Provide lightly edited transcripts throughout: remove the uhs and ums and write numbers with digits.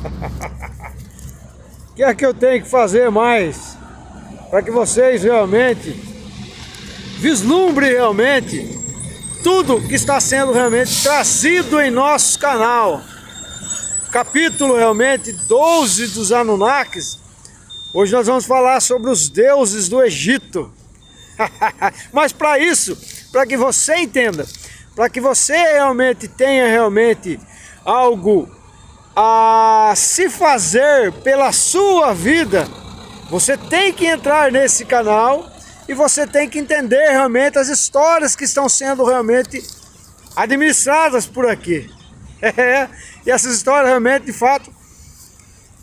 O que é que eu tenho que fazer mais para que vocês realmente vislumbrem realmente tudo que está sendo realmente trazido em nosso canal? Capítulo realmente 12 dos Anunnakis. Hoje nós vamos falar sobre os deuses do Egito. Mas para isso, para que você entenda, para que você realmente tenha realmente algo a se fazer pela sua vida, você tem que entrar nesse canal e você tem que entender realmente as histórias que estão sendo realmente administradas por aqui. E essas histórias realmente, de fato,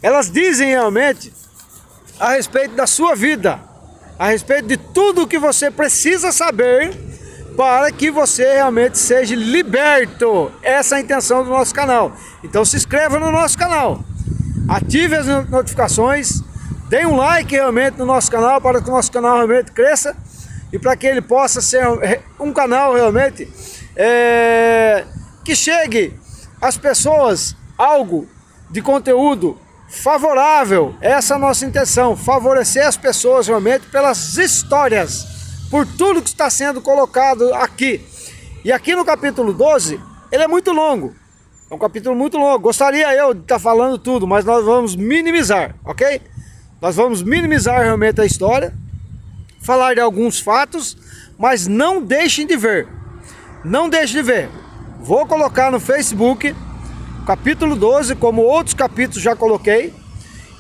elas dizem realmente a respeito da sua vida, a respeito de tudo o que você precisa saber para que você realmente seja liberto. Essa é a intenção do nosso canal. Então se inscreva no nosso canal, ative as notificações, dê um like realmente no nosso canal para que o nosso canal realmente cresça e para que ele possa ser um canal realmente que chegue às pessoas algo de conteúdo favorável. Essa é a nossa intenção, favorecer as pessoas realmente pelas histórias, por tudo que está sendo colocado aqui. E aqui no capítulo 12, ele é muito longo, é um capítulo muito longo. Gostaria eu de estar falando tudo, mas nós vamos minimizar, ok? Nós vamos minimizar realmente a história, falar de alguns fatos, mas não deixem de ver, não deixem de ver. Vou colocar no Facebook capítulo 12, como outros capítulos já coloquei,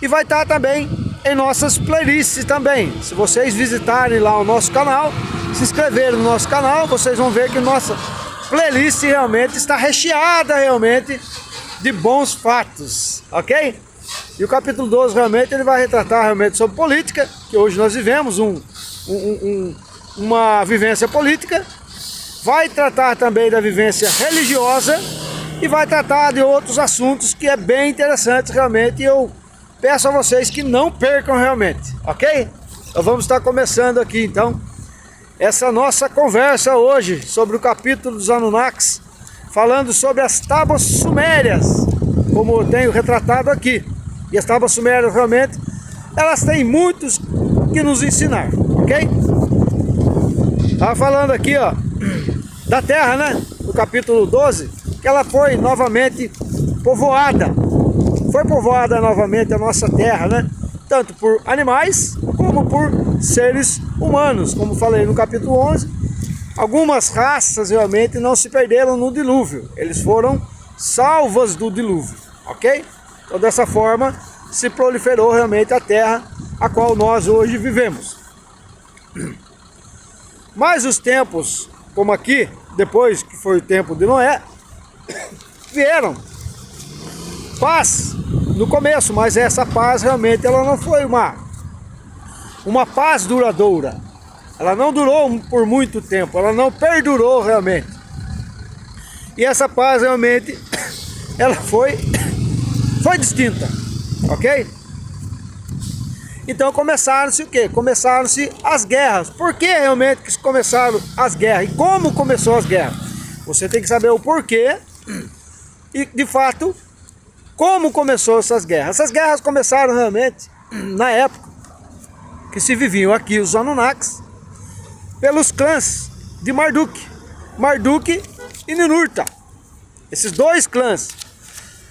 e vai estar também em nossas playlists também. Se vocês visitarem lá o nosso canal, se inscreverem no nosso canal, vocês vão ver que nossa playlist realmente está recheada realmente de bons fatos, ok? E o capítulo 12 realmente ele vai retratar realmente sobre política, que hoje nós vivemos uma vivência política, vai tratar também da vivência religiosa e vai tratar de outros assuntos que é bem interessante realmente, e eu peço a vocês que não percam realmente, ok? Então vamos estar começando aqui então essa nossa conversa hoje sobre o capítulo dos Anunnakis, falando sobre as tábuas sumérias, como eu tenho retratado aqui. E as tábuas sumérias realmente, elas têm muitos que nos ensinar, ok? Estava falando aqui, ó, da Terra, né? No capítulo 12, que ela foi novamente povoada. Foi povoada novamente a nossa Terra, né? Tanto por animais como por seres humanos. Como falei no capítulo 11, algumas raças realmente não se perderam no dilúvio. Eles foram salvas do dilúvio, ok? Então dessa forma se proliferou realmente a Terra a qual nós hoje vivemos. Mas os tempos, como aqui, depois que foi o tempo de Noé, vieram paz no começo, mas essa paz realmente ela não foi uma paz duradoura. Ela não durou por muito tempo, ela não perdurou realmente. E essa paz realmente ela foi distinta, ok? Então começaram-se o quê? Começaram-se as guerras. Por que realmente que começaram as guerras? E como começou as guerras? Você tem que saber o porquê e, de fato, como começou essas guerras. Essas guerras começaram realmente na época que se viviam aqui os Anunnakis pelos clãs de Marduk e Ninurta. Esses dois clãs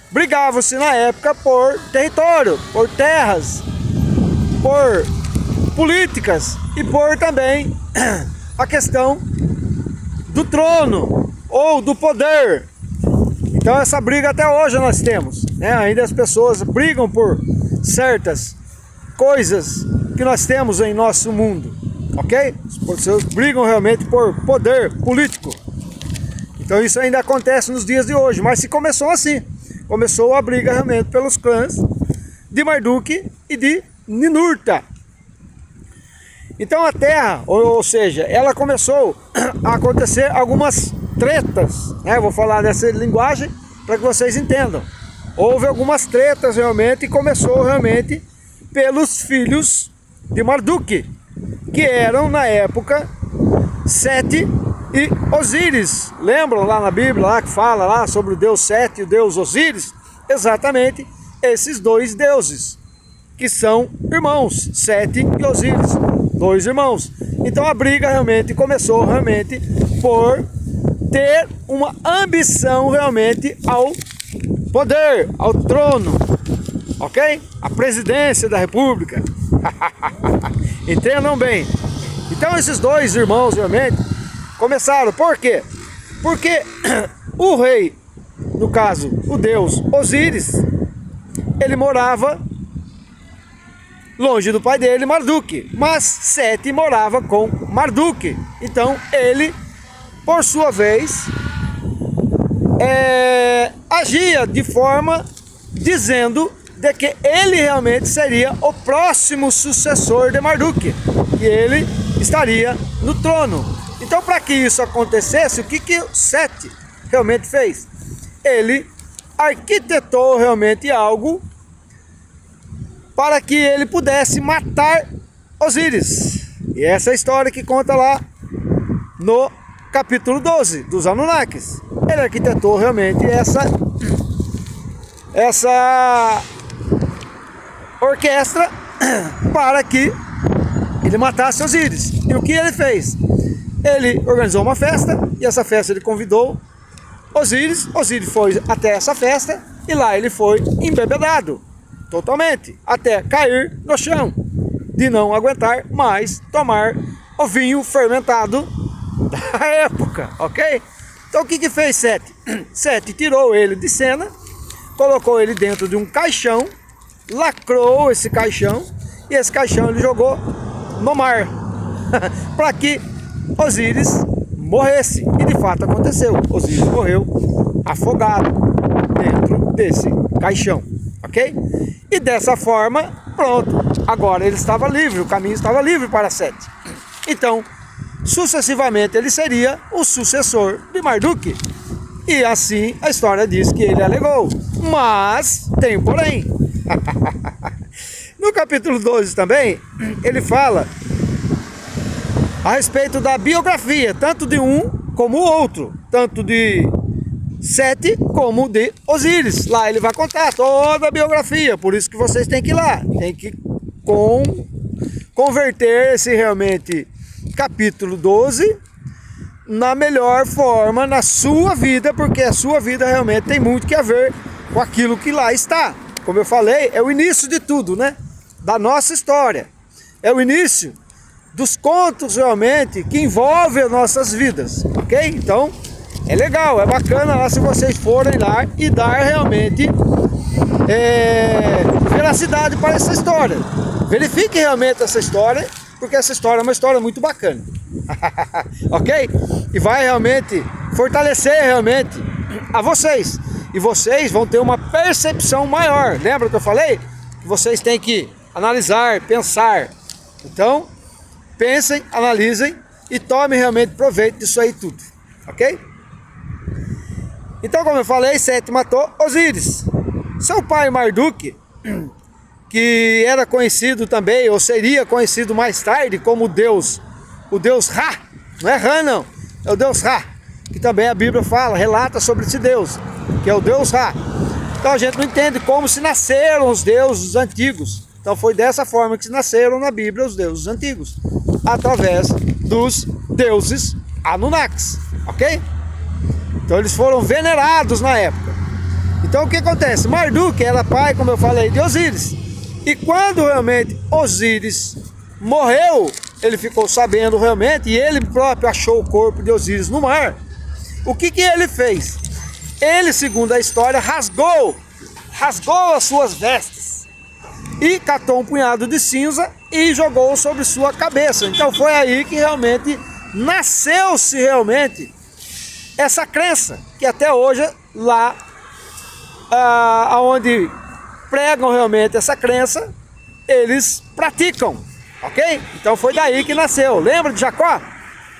brigavam-se na época por território, por terras, por políticas e por também a questão do trono ou do poder. Então essa briga até hoje nós temos, né? Ainda as pessoas brigam por certas coisas que nós temos em nosso mundo, ok? As pessoas brigam realmente por poder político. Então isso ainda acontece nos dias de hoje, mas se começou assim. Começou a briga realmente pelos clãs de Marduk e de Ninurta. Então a Terra, ou seja, ela começou a acontecer algumas tretas, né? Eu vou falar dessa linguagem para que vocês entendam. Houve algumas tretas realmente e começou realmente pelos filhos de Marduk, que eram na época Sete e Osíris. Lembram lá na Bíblia lá que fala lá sobre o deus Sete e o deus Osíris? Exatamente, esses dois deuses, que são irmãos, Sete e Osíris, dois irmãos. Então a briga realmente começou realmente por ter uma ambição realmente ao poder, ao trono, ok? A presidência da república. Entendam bem. Então esses dois irmãos realmente começaram. Por quê? Porque o rei, no caso o deus Osíris, ele morava longe do pai dele, Marduk, mas Sete morava com Marduk. Então ele, por sua vez, agia de forma dizendo de que ele realmente seria o próximo sucessor de Marduk, e ele estaria no trono. Então, para que isso acontecesse, o que Sete realmente fez? Ele arquitetou realmente algo para que ele pudesse matar Osíris. E essa é a história que conta lá no capítulo 12 dos Anunnakis. Ele arquitetou realmente essa orquestra para que ele matasse Osíris. E o que ele fez? Ele organizou uma festa, e essa festa ele convidou Osíris. Osíris foi até essa festa e lá ele foi embebedado totalmente, até cair no chão, de não aguentar mais tomar o vinho fermentado da época, ok? Então o que fez Sete? Sete tirou ele de cena, colocou ele dentro de um caixão, lacrou esse caixão, e esse caixão ele jogou no mar, para que Osíris morresse. E de fato aconteceu, Osíris morreu afogado dentro desse caixão, ok? E dessa forma, pronto, agora ele estava livre, o caminho estava livre para Sete. Então, sucessivamente ele seria o sucessor de Marduk. E assim a história diz que ele alegou. Mas tem um porém. No capítulo 12 também, ele fala a respeito da biografia, tanto de um como o outro, tanto de Sete como de Osíris. Lá ele vai contar toda a biografia, por isso que vocês têm que ir lá, tem que converter esse realmente capítulo 12 na melhor forma na sua vida, porque a sua vida realmente tem muito que a ver com aquilo que lá está. Como eu falei, é o início de tudo, né? Da nossa história, é o início dos contos realmente que envolvem as nossas vidas, ok? Então é legal, é bacana lá se vocês forem lá e dar realmente veracidade para essa história. Verifique realmente essa história, porque essa história é uma história muito bacana. Ok? E vai realmente fortalecer realmente a vocês. E vocês vão ter uma percepção maior. Lembra que eu falei? Que vocês têm que analisar, pensar. Então, pensem, analisem e tomem realmente proveito disso aí tudo. Ok? Então, como eu falei, Sete matou Osíris. Seu pai Marduk, que era conhecido também, ou seria conhecido mais tarde como o deus Ra. Não é Ra não, é o deus Ra, que também a Bíblia fala, relata sobre esse deus, que é o deus Ra. Então a gente não entende como se nasceram os deuses antigos. Então foi dessa forma que se nasceram na Bíblia os deuses antigos, através dos deuses Anunnakis, ok? Então eles foram venerados na época. Então o que acontece? Marduk era pai, como eu falei, de Osíris. E quando realmente Osíris morreu, ele ficou sabendo realmente, e ele próprio achou o corpo de Osíris no mar. O que ele fez? Ele, segundo a história, rasgou as suas vestes e catou um punhado de cinza e jogou sobre sua cabeça. Então foi aí que realmente nasceu-se realmente essa crença, que até hoje lá onde pregam realmente essa crença, eles praticam, ok? Então foi daí que nasceu. Lembra de Jacó?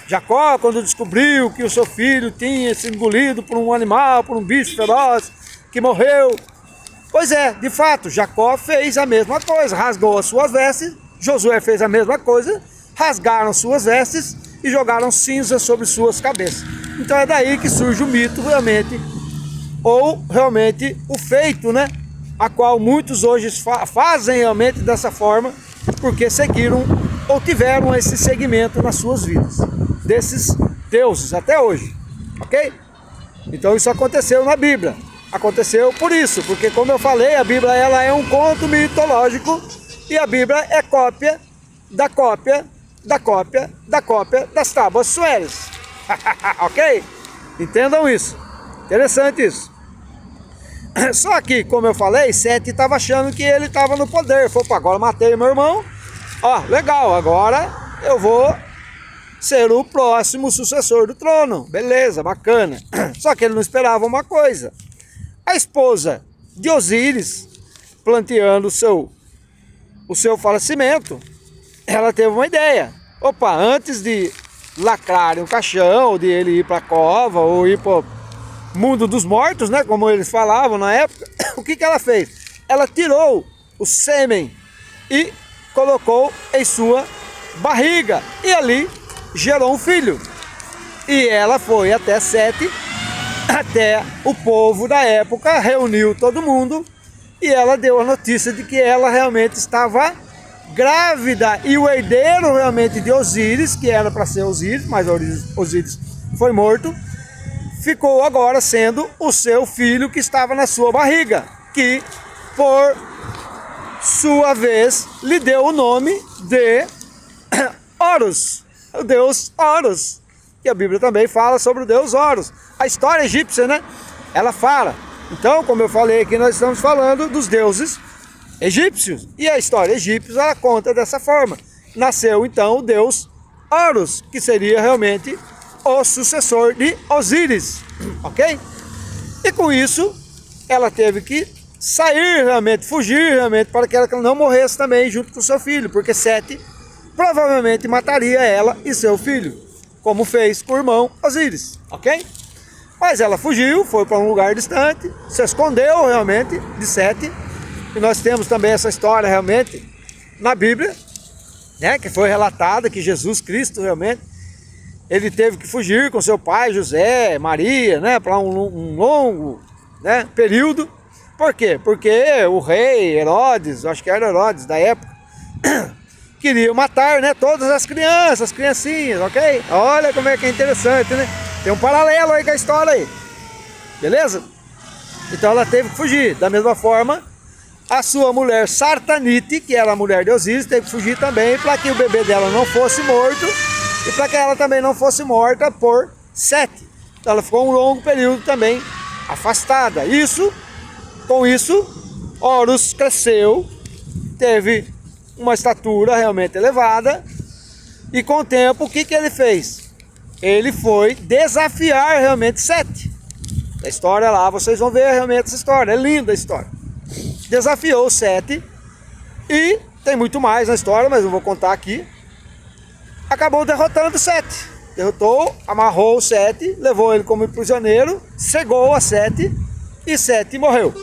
Jacó, quando descobriu que o seu filho tinha sido engolido por um animal, por um bicho feroz, que morreu. Pois é, de fato, Jacó fez a mesma coisa, rasgou as suas vestes. Josué fez a mesma coisa, rasgaram suas vestes e jogaram cinza sobre suas cabeças. Então é daí que surge o mito realmente, ou realmente o feito, né, a qual muitos hoje fazem realmente dessa forma, porque seguiram ou tiveram esse segmento nas suas vidas, desses deuses até hoje, ok? Então isso aconteceu na Bíblia, aconteceu por isso, porque como eu falei, a Bíblia ela é um conto mitológico e a Bíblia é cópia da cópia da cópia da cópia das tábuas sumérias, ok? Entendam isso, interessante isso. Só que, como eu falei, Sete estava achando que ele estava no poder. Falou, agora eu matei meu irmão. Ó, legal, agora eu vou ser o próximo sucessor do trono. Beleza, bacana. Só que ele não esperava uma coisa. A esposa de Osíris, planteando o seu falecimento, ela teve uma ideia. Opa, antes de lacrarem o caixão, ou de ele ir para a cova, ou ir para mundo dos mortos, né, como eles falavam na época, o que ela fez? Ela tirou o sêmen e colocou em sua barriga e ali gerou um filho. E ela foi até Sete, até o povo da época, reuniu todo mundo e ela deu a notícia de que ela realmente estava grávida e o herdeiro realmente de Osíris, que era para ser Osíris, mas Osíris foi morto, ficou agora sendo o seu filho que estava na sua barriga, que por sua vez lhe deu o nome de Horus, o deus Horus, que a Bíblia também fala sobre o deus Horus. A história egípcia, né? Ela fala. Então, como eu falei aqui, nós estamos falando dos deuses egípcios, e a história egípcia ela conta dessa forma. Nasceu então o deus Horus, que seria realmente o sucessor de Osíris, ok? E com isso, ela teve que sair realmente, fugir realmente, para que ela não morresse também junto com seu filho, porque Sete provavelmente mataria ela e seu filho, como fez com o irmão Osíris, ok? Mas ela fugiu, foi para um lugar distante, se escondeu realmente de Sete, e nós temos também essa história realmente na Bíblia, né, que foi relatada que Jesus Cristo realmente ele teve que fugir com seu pai José, Maria, né, para um longo, né, período. Por quê? Porque o rei Herodes, acho que era Herodes da época, queria matar, né, todas as crianças, as criancinhas, ok? Olha como é que é interessante, né? Tem um paralelo aí com a história aí, beleza? Então ela teve que fugir. Da mesma forma, a sua mulher Sartanite, que era a mulher de Osíris, teve que fugir também para que o bebê dela não fosse morto e para que ela também não fosse morta por Sete. Então ela ficou um longo período também afastada. Com isso, Horus cresceu, teve uma estatura realmente elevada e com o tempo o que ele fez? Ele foi desafiar realmente Sete. A história lá, vocês vão ver realmente essa história, é linda a história. Desafiou Sete e tem muito mais na história, mas não vou contar aqui. Acabou derrotando Sete. Derrotou, amarrou o Sete, levou ele como prisioneiro, cegou a Sete e Sete morreu.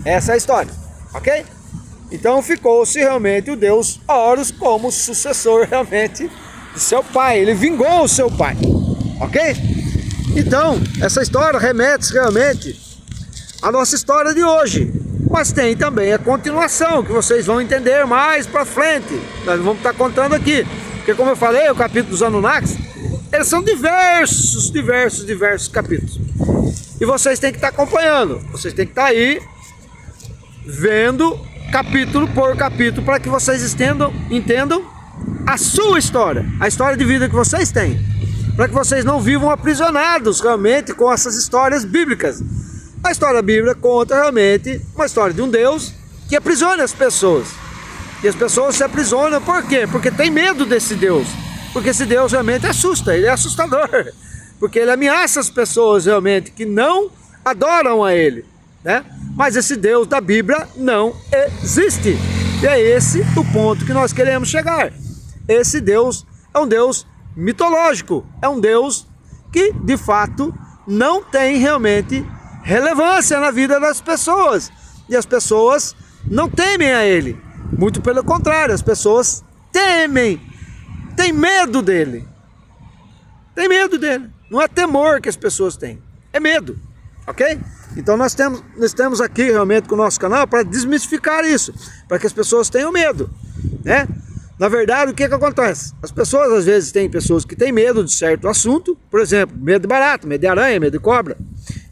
Essa é a história, ok? Então ficou-se realmente o deus Horus como sucessor realmente de seu pai. Ele vingou o seu pai, ok? Então, essa história remete realmente à nossa história de hoje. Mas tem também a continuação, que vocês vão entender mais pra frente. Nós vamos estar contando aqui. Porque como eu falei, o capítulo dos Anunnakis, eles são diversos capítulos. E vocês têm que estar acompanhando. Vocês têm que estar aí, vendo capítulo por capítulo, para que vocês entendam a sua história. A história de vida que vocês têm. Para que vocês não vivam aprisionados realmente com essas histórias bíblicas. A história bíblica conta realmente uma história de um Deus que aprisiona as pessoas. E as pessoas se aprisionam por quê? Porque tem medo desse Deus. Porque esse Deus realmente assusta, ele é assustador. Porque ele ameaça as pessoas realmente que não adoram a ele, né? Mas esse Deus da Bíblia não existe. E é esse o ponto que nós queremos chegar. Esse Deus é um Deus mitológico, é um Deus que de fato não tem realmente relevância na vida das pessoas. E as pessoas não temem a ele. Muito pelo contrário, as pessoas temem, têm medo dele. Tem medo dele. Não é temor que as pessoas têm, é medo, ok? Então nós temos aqui realmente com o nosso canal para desmistificar isso, para que as pessoas tenham medo, né? Na verdade, o que acontece? As pessoas, às vezes, têm pessoas que têm medo de certo assunto, por exemplo, medo de barata, medo de aranha, medo de cobra.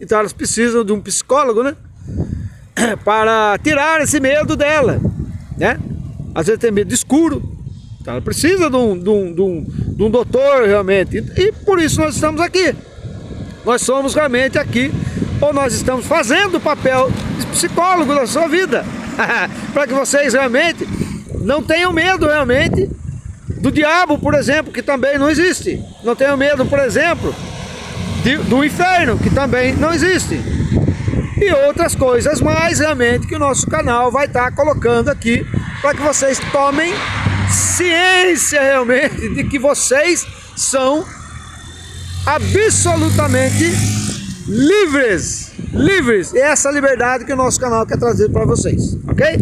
Então elas precisam de um psicólogo, né? Para tirar esse medo dela, né? Às vezes tem medo de escuro, então ela precisa de um doutor realmente. E por isso nós estamos aqui. Nós somos realmente aqui, ou nós estamos fazendo o papel de psicólogo da sua vida. Para que vocês realmente não tenham medo realmente do diabo, por exemplo, que também não existe. Não tenham medo, por exemplo, do inferno, que também não existe. E outras coisas mais realmente que o nosso canal vai estar colocando aqui para que vocês tomem ciência realmente de que vocês são absolutamente livres. E é essa liberdade que o nosso canal quer trazer para vocês, ok?